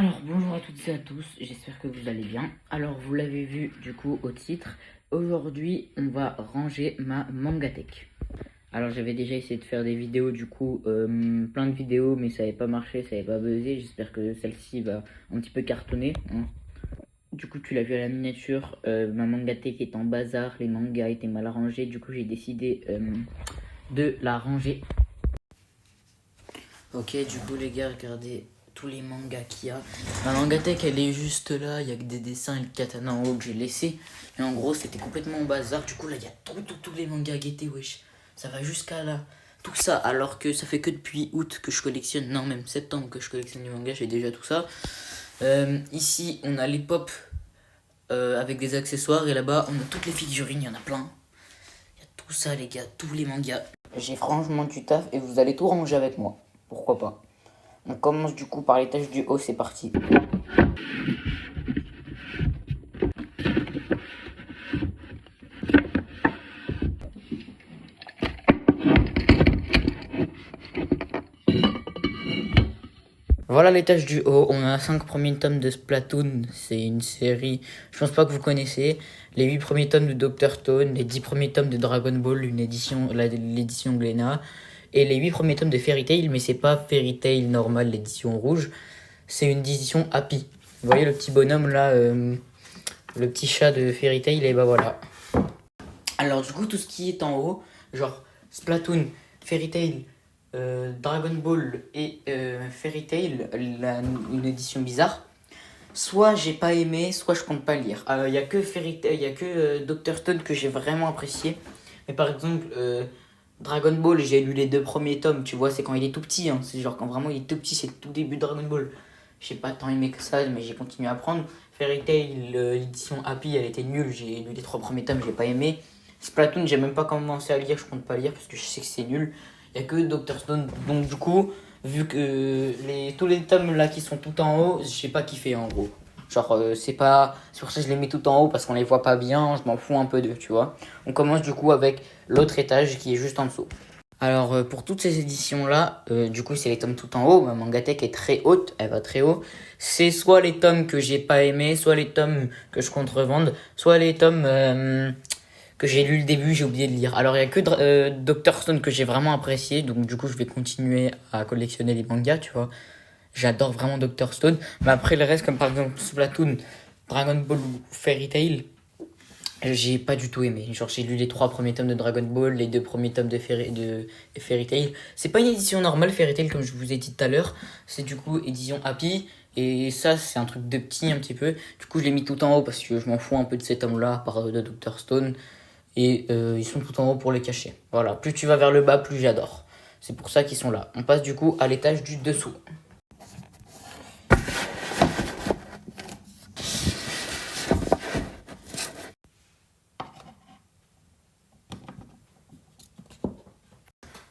Alors bonjour à toutes et à tous, j'espère que vous allez bien. Alors vous l'avez vu du coup au titre, aujourd'hui on va ranger ma mangatech. Alors j'avais déjà essayé de faire des vidéos du coup, plein de vidéos mais ça n'avait pas marché, ça n'avait pas buzzé. J'espère que celle-ci va un petit peu cartonner, hein. Du coup tu l'as vu à la miniature, ma mangatech est en bazar, les mangas étaient mal rangés, du coup j'ai décidé de la ranger. Ok, du coup les gars, regardez tous les mangas qu'il y a. Ma mangatech elle est juste là, il y a que des dessins et le katana en haut que j'ai laissé. Mais en gros c'était complètement au bazar, du coup là il y a tous les mangas guettés, wesh. Ça va jusqu'à là. Tout ça alors que ça fait que depuis août que je collectionne, non même septembre que je collectionne du manga, j'ai déjà tout ça. Ici on a les pop avec des accessoires et là-bas on a toutes les figurines, il y en a plein. Il y a tout ça les gars, tous les mangas. J'ai franchement du taf et vous allez tout ranger avec moi. Pourquoi pas. On commence du coup par l'étage du haut, c'est parti. Voilà l'étage du haut, on a 5 premiers tomes de Splatoon, c'est une série, je pense pas que vous connaissez, les 8 premiers tomes de Dr Stone, les 10 premiers tomes de Dragon Ball, l'édition Glénat, et les 8 premiers tomes de Fairy Tail, mais c'est pas Fairy Tail normal, l'édition rouge, c'est une édition Happy. Vous voyez le petit bonhomme là, le petit chat de Fairy Tail, et bah voilà. Alors du coup tout ce qui est en haut, genre Splatoon, Fairy Tail, Dragon Ball et Fairy Tail, une édition bizarre, soit j'ai pas aimé, soit je compte pas lire. Il y a que Fairy Tail, y a que Dr Stone que j'ai vraiment apprécié. Mais par exemple Dragon Ball, j'ai lu les 2 premiers tomes, tu vois, c'est quand il est tout petit, hein. C'est genre quand vraiment il est tout petit, c'est le tout début de Dragon Ball. J'ai pas tant aimé que ça, mais j'ai continué à apprendre. Fairy Tail, l'édition Happy, elle était nulle, j'ai lu les 3 premiers tomes, j'ai pas aimé. Splatoon, j'ai même pas commencé à lire, je compte pas lire parce que je sais que c'est nul. Il y a que Dr Stone, donc du coup, vu que tous les tomes là qui sont tout en haut, j'ai pas kiffé en gros. Genre, c'est pour ça que je les mets tout en haut parce qu'on les voit pas bien, je m'en fous un peu d'eux, tu vois. On commence du coup avec l'autre étage qui est juste en dessous. Alors, pour toutes ces éditions-là, du coup, c'est les tomes tout en haut. Ma mangatech est très haute, elle va très haut. C'est soit les tomes que j'ai pas aimés, soit les tomes que je compte revendre, soit les tomes que j'ai lu le début, j'ai oublié de lire. Alors, il y a que Dr Stone que j'ai vraiment apprécié, donc du coup, je vais continuer à collectionner les mangas, tu vois. J'adore vraiment Dr Stone. Mais après, le reste, comme par exemple Splatoon, Dragon Ball ou Fairy Tail, j'ai pas du tout aimé. Genre, j'ai lu les 3 premiers tomes de Dragon Ball, les 2 premiers tomes de Fairy Tail. C'est pas une édition normale, Fairy Tail, comme je vous ai dit tout à l'heure. C'est du coup édition Happy. Et ça, c'est un truc de petit un petit peu. Du coup, je l'ai mis tout en haut parce que je m'en fous un peu de cet homme-là, par de Dr Stone. Et ils sont tout en haut pour les cacher. Voilà, plus tu vas vers le bas, plus j'adore. C'est pour ça qu'ils sont là. On passe du coup à l'étage du dessous.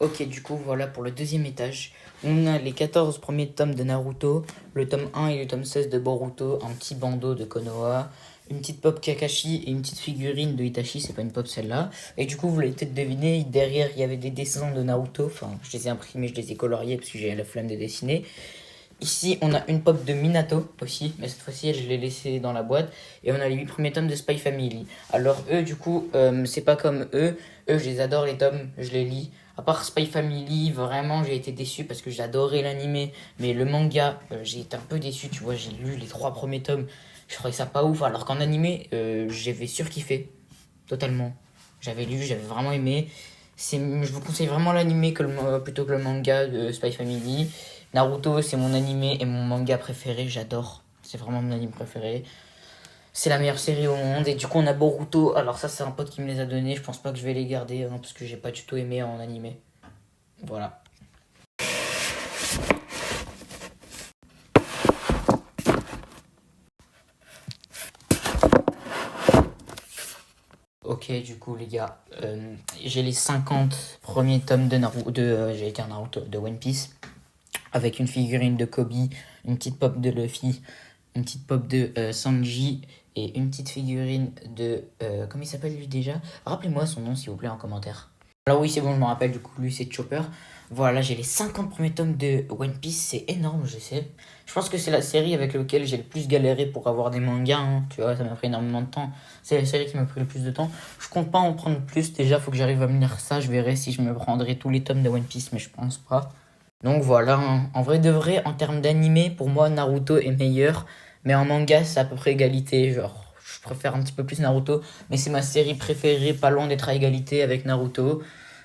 Ok, du coup, voilà pour le deuxième étage. On a les 14 premiers tomes de Naruto, le tome 1 et le tome 16 de Boruto, un petit bandeau de Konoha, une petite pop Kakashi et une petite figurine de Itachi, c'est pas une pop celle-là. Et du coup, vous l'avez peut-être deviné, derrière il y avait des dessins de Naruto, enfin, je les ai imprimés, je les ai coloriés parce que j'ai la flemme de dessiner. Ici, on a une pop de Minato aussi, mais cette fois-ci, je l'ai laissée dans la boîte. Et on a les 8 premiers tomes de Spy Family. Alors, eux, du coup, c'est pas comme eux. Eux, je les adore, les tomes, je les lis. À part Spy Family, vraiment, j'ai été déçu parce que j'adorais l'animé. Mais le manga, j'ai été un peu déçu, tu vois. J'ai lu les 3 premiers tomes. Je trouvais ça pas ouf. Alors qu'en animé, j'avais surkiffé. Totalement. J'avais lu, j'avais vraiment aimé. Je vous conseille vraiment l'animé plutôt que le manga de Spy Family. Naruto, c'est mon animé et mon manga préféré, j'adore. C'est vraiment mon anime préféré. C'est la meilleure série au monde. Et du coup, on a Boruto. Alors, ça, c'est un pote qui me les a donnés. Je pense pas que je vais les garder hein, parce que j'ai pas du tout aimé en animé. Voilà. Ok, du coup, les gars, j'ai les 50 premiers tomes de Naruto, j'allais dire Naruto, de One Piece, avec une figurine de Kobe, une petite pop de Luffy, une petite pop de Sanji et une petite figurine de... comment il s'appelle lui déjà? Rappelez-moi son nom s'il vous plaît en commentaire. Alors oui c'est bon je me rappelle du coup lui c'est Chopper. Voilà, j'ai les 50 premiers tomes de One Piece, c'est énorme, je sais. Je pense que c'est la série avec laquelle j'ai le plus galéré pour avoir des mangas, hein. Tu vois, ça m'a pris énormément de temps. C'est la série qui m'a pris le plus de temps. Je compte pas en prendre plus, déjà, faut que j'arrive à me lire ça. Je verrai si je me prendrai tous les tomes de One Piece, mais je pense pas. Donc voilà, hein. En vrai de vrai, en termes d'animé, pour moi, Naruto est meilleur. Mais en manga, c'est à peu près égalité. Genre, je préfère un petit peu plus Naruto. Mais c'est ma série préférée, pas loin d'être à égalité avec Naruto.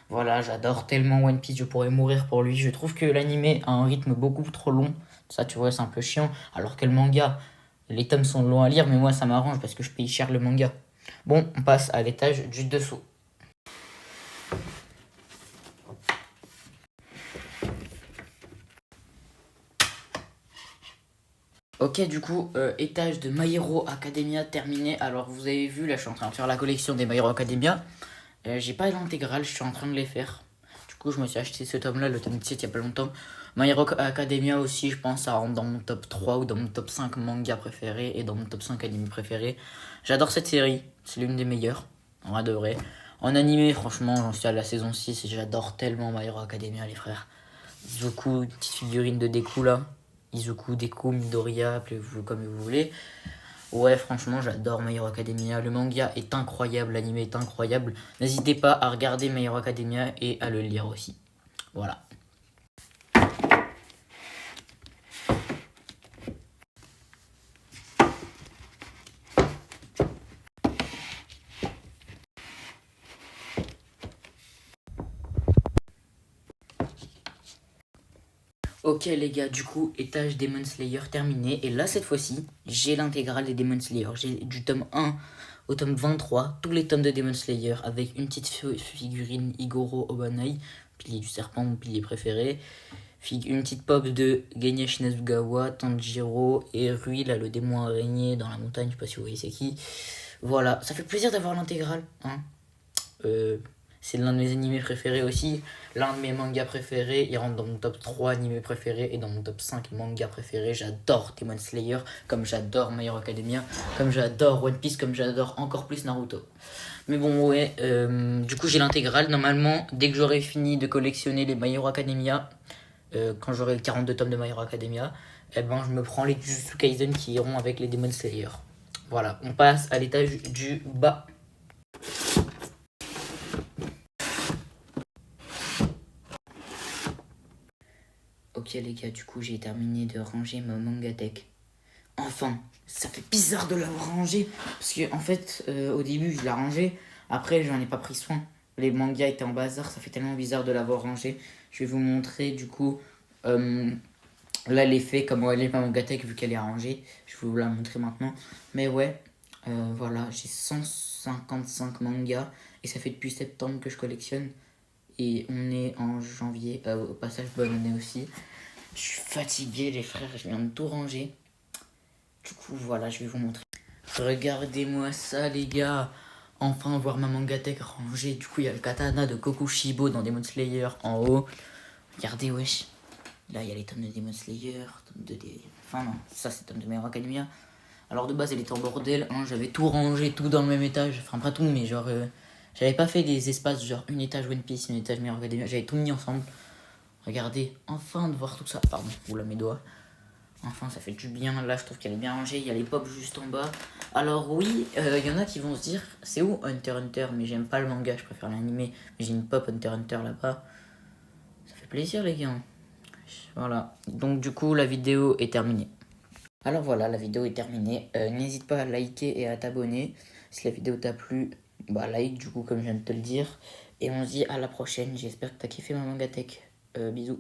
Voilà, j'adore tellement One Piece, je pourrais mourir pour lui. Je trouve que l'animé a un rythme beaucoup trop long. Ça, tu vois, c'est un peu chiant. Alors que le manga, les tomes sont longs à lire, mais moi, ça m'arrange parce que je paye cher le manga. Bon, on passe à l'étage du dessous. Ok, du coup, étage de My Hero Academia terminé. Alors, vous avez vu, là, je suis en train de faire la collection des My Hero Academia. J'ai pas l'intégrale, je suis en train de les faire. Du coup, je me suis acheté ce tome-là, le tome 17, il y a pas longtemps. My Hero Academia aussi, je pense, ça rentre dans mon top 3 ou dans mon top 5 manga préféré et dans mon top 5 anime préféré. J'adore cette série, c'est l'une des meilleures, en vrai de vrai. En animé, franchement, j'en suis à la saison 6 et j'adore tellement My Hero Academia, les frères. Izuku, une petite figurine de Deku là. Izuku, Deku, Midoriya, appelez-vous comme vous voulez. Ouais, franchement, j'adore My Hero Academia. Le manga est incroyable, l'anime est incroyable. N'hésitez pas à regarder My Hero Academia et à le lire aussi. Voilà. Ok les gars, du coup, étage Demon Slayer terminé. Et là, cette fois-ci, j'ai l'intégrale des Demon Slayer. J'ai du tome 1 au tome 23, tous les tomes de Demon Slayer, avec une petite figurine Igoro Obanai, pilier du serpent, mon pilier préféré. Une petite pop de Genya Shinazugawa, Tanjiro et Rui, là, le démon araignée dans la montagne, je sais pas si vous voyez c'est qui. Voilà, ça fait plaisir d'avoir l'intégrale, hein. Euh, c'est l'un de mes animés préférés aussi, l'un de mes mangas préférés. Il rentre dans mon top 3 animés préférés et dans mon top 5 mangas préférés. J'adore Demon Slayer, comme j'adore My Hero Academia, comme j'adore One Piece, comme j'adore encore plus Naruto. Mais bon, ouais, du coup, j'ai l'intégrale. Normalement, dès que j'aurai fini de collectionner les My Hero Academia, quand j'aurai 42 tomes de My Hero Academia, eh ben, je me prends les Jujutsu Kaisen qui iront avec les Demon Slayer. Voilà, on passe à l'étage du bas. Ok les gars, du coup j'ai terminé de ranger ma mangatech. Enfin, ça fait bizarre de l'avoir rangé. Parce que en fait, au début je l'ai rangé, après j'en ai pas pris soin. Les mangas étaient en bazar, ça fait tellement bizarre de l'avoir rangé. Je vais vous montrer du coup euh, là l'effet, comment elle est ma mangatech vu qu'elle est rangée. Je vais vous la montrer maintenant. Mais ouais, voilà, j'ai 155 mangas et ça fait depuis septembre que je collectionne. Et on est en janvier, au passage bonne année aussi. Je suis fatigué les frères, je viens de tout ranger. Du coup voilà, je vais vous montrer. Regardez-moi ça les gars. Enfin voir ma mangatech rangée. Du coup il y a le katana de Kokushibo dans Demon Slayer en haut. Regardez wesh. Là il y a les tomes de Demon Slayer, tomes de... Enfin non, ça c'est tome de My Hero Academia. Alors de base elle était en bordel, hein, j'avais tout rangé, tout dans le même étage. Enfin pas tout mais genre... j'avais pas fait des espaces genre une étage One Piece, une étage My Hero Academia. J'avais tout mis ensemble. Regardez, enfin de voir tout ça. Pardon, oula mes doigts. Enfin, ça fait du bien. Là, je trouve qu'elle est bien rangée. Il y a les pop juste en bas. Alors, oui, il y en a qui vont se dire c'est où Hunter x Hunter? Mais j'aime pas le manga, je préfère l'animé. Mais j'ai une pop Hunter x Hunter là-bas. Ça fait plaisir, les gars. Voilà. Donc, du coup, la vidéo est terminée. Alors voilà, la vidéo est terminée. N'hésite pas à liker et à t'abonner. Si la vidéo t'a plu, bah like du coup comme je viens de te le dire. Et on se dit à la prochaine. J'espère que t'as kiffé ma mangatech. Bisous.